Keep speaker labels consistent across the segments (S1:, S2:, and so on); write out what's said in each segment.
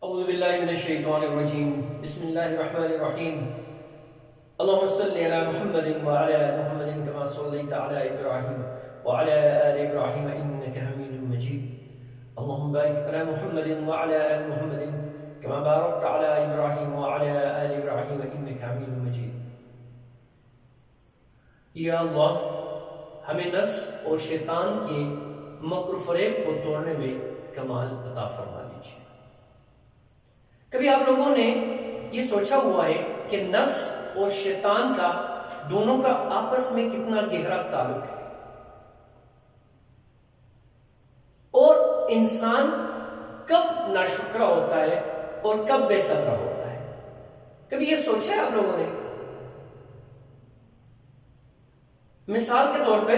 S1: اعوذ باللہ من الشیطان الرجیم بسم اللہ الرحمن الرحیم اللہم صلی علی محمد وعلی آل محمد کما صلیت علی ابراہیم وعلی آل ابراہیم انک حمید مجید اللہم بارک علی محمد وعلی آل محمد کما بارکت علی ابراہیم وعلی آل ابراہیم انک حمید مجید۔ یا اللہ ہمیں نفس اور شیطان کے مکر و فریب کو توڑنے میں کمال عطا فرما لیجیے۔ کبھی آپ لوگوں نے یہ سوچا ہوا ہے کہ نفس اور شیطان کا دونوں کا آپس میں کتنا گہرا تعلق ہے، اور انسان کب ناشکرا ہوتا ہے اور کب بے صبر ہوتا ہے؟ کبھی یہ سوچا ہے آپ لوگوں نے؟ مثال کے طور پہ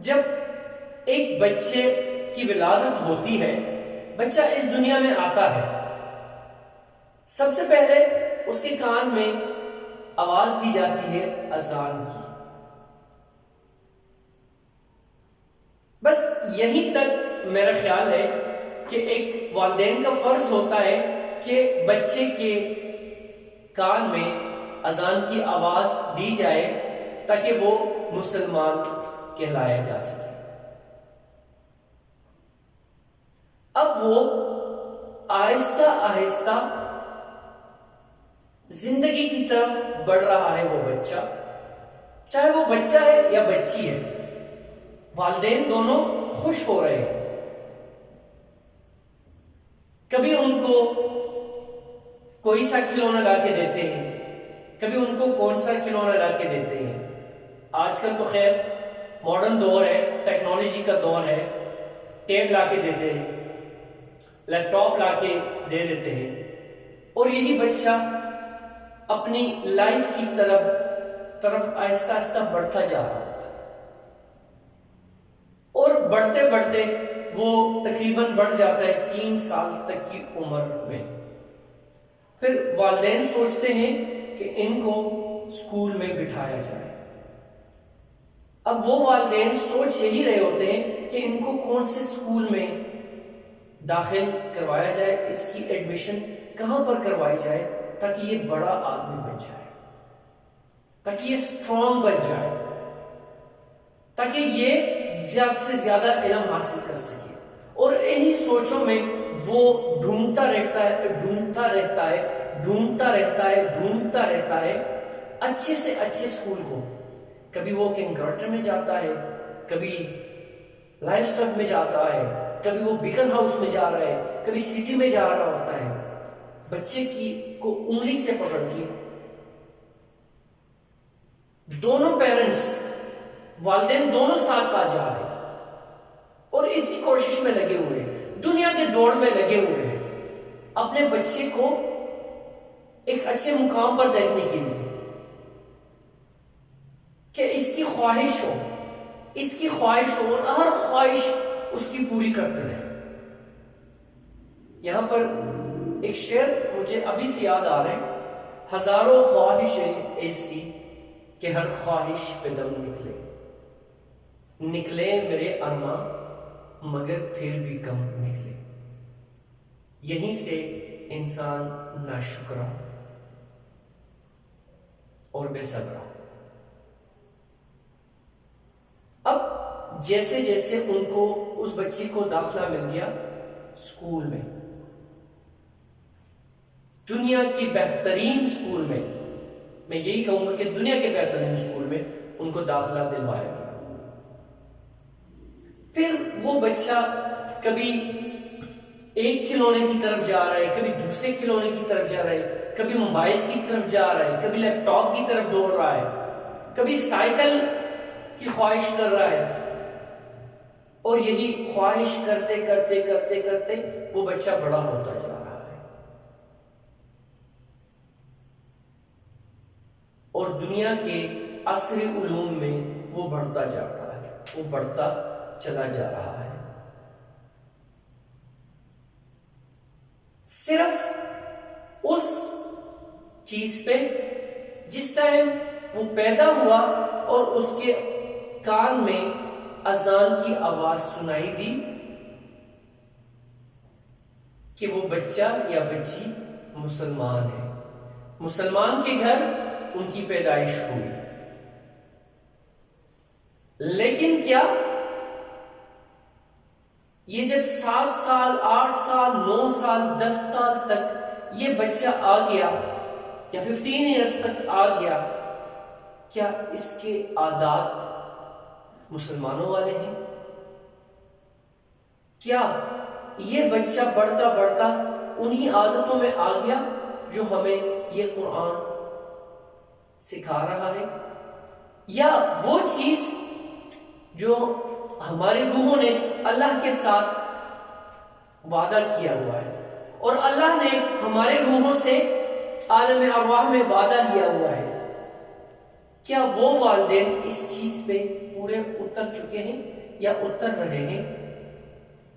S1: جب ایک بچے کی ولادت ہوتی ہے، بچہ اس دنیا میں آتا ہے، سب سے پہلے اس کے کان میں آواز دی جاتی ہے اذان کی۔ بس یہیں تک میرا خیال ہے کہ ایک والدین کا فرض ہوتا ہے کہ بچے کے کان میں اذان کی آواز دی جائے تاکہ وہ مسلمان کہلایا جا سکے۔ اب وہ آہستہ آہستہ زندگی کی طرف بڑھ رہا ہے، وہ بچہ، چاہے وہ بچہ ہے یا بچی ہے، والدین دونوں خوش ہو رہے ہیں۔ کبھی ان کو کوئی سا کھلونا لا کے دیتے ہیں، کبھی ان کو کون سا کھلونا لا کے دیتے ہیں۔ آج کل تو خیر ماڈرن دور ہے، ٹیکنالوجی کا دور ہے، ٹیب لا کے دیتے ہیں، لیپ ٹاپ لا کے دے دیتے ہیں، اور یہی بچہ اپنی لائف کی طرف آہستہ آہستہ بڑھتا جا رہا ہوتا ہے، اور بڑھتے بڑھتے وہ تقریباً بڑھ جاتا ہے 3 سال تک کی عمر میں۔ پھر والدین سوچتے ہیں کہ ان کو اسکول میں بٹھایا جائے۔ اب وہ والدین سوچ یہی رہے ہوتے ہیں کہ ان کو کون سے اسکول میں داخل کروایا جائے، اس کی ایڈمیشن کہاں پر کروائی جائے تاکہ یہ بڑا آدمی بن جائے، تاکہ یہ اسٹرانگ بن جائے، تاکہ یہ زیادہ سے زیادہ علم حاصل کر سکے۔ اور انہی سوچوں میں وہ ڈھونڈتا رہتا ہے اچھے سے اچھے اسکول کو۔ کبھی وہ کنگارٹن میں جاتا ہے، کبھی لائف سٹاک میں جاتا ہے، کبھی وہ بیکن ہاؤس میں جا رہا ہے، کبھی سٹی میں جا رہا ہوتا ہے۔ بچے کو انگلی سے پکڑ کے دونوں پیرنٹس، والدین دونوں ساتھ ساتھ جا رہے ہیں، اور اسی کوشش میں لگے ہوئے ہیں، دنیا کے دوڑ میں لگے ہوئے ہیں اپنے بچے کو ایک اچھے مقام پر دیکھنے کے لیے، کہ اس کی خواہش ہو اور ہر خواہش اس کی پوری کرتے رہے۔ یہاں پر ایک شعر مجھے ابھی سے یاد آ رہے ہیں، ہزاروں خواہشیں ایسی کہ ہر خواہش پہ دم نکلے میرے ارماں مگر پھر بھی کم نکلے۔ یہیں سے انسان ناشکرا اور بے صبرا۔ اب جیسے جیسے ان کو، اس بچے کو داخلہ مل گیا اسکول میں، دنیا کی بہترین اسکول میں، میں یہی کہوں گا کہ دنیا کے بہترین اسکول میں ان کو داخلہ دلوایا گیا۔ پھر وہ بچہ کبھی ایک کھلونے کی طرف جا رہا ہے، کبھی دوسرے کھلونے کی طرف جا رہا ہے، کبھی موبائلز کی طرف جا رہا ہے، کبھی لیپ ٹاپ کی طرف دوڑ رہا ہے، کبھی سائیکل کی خواہش کر رہا ہے، اور یہی خواہش کرتے کرتے کرتے کرتے وہ بچہ بڑا ہوتا جا رہا ہے، اور دنیا کے عصری علوم میں وہ بڑھتا جاتا ہے، وہ بڑھتا چلا جا رہا ہے۔ صرف اس چیز پہ جس ٹائم وہ پیدا ہوا اور اس کے کان میں اذان کی آواز سنائی دی کہ وہ بچہ یا بچی مسلمان ہے، مسلمان کے گھر ان کی پیدائش ہوئی، لیکن کیا یہ جب 7 سال 8 سال 9 سال 10 سال تک یہ بچہ آ گیا یا 15 ایئرز تک آ گیا، کیا اس کے عادات مسلمانوں والے ہیں؟ کیا یہ بچہ بڑھتا بڑھتا انہی عادتوں میں آ گیا جو ہمیں یہ قرآن سکھا رہا ہے؟ یا وہ چیز جو ہماری روحوں نے اللہ کے ساتھ وعدہ کیا ہوا ہے اور اللہ نے ہمارے روحوں سے عالم ارواح میں وعدہ لیا ہوا ہے، کیا وہ والدین اس چیز پہ پورے اتر چکے ہیں یا اتر رہے ہیں؟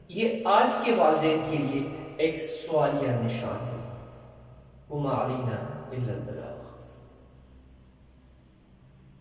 S1: یہ آج کے والدین کے لیے ایک سوالیہ نشان ہے۔ وما علینا الا البلاغ۔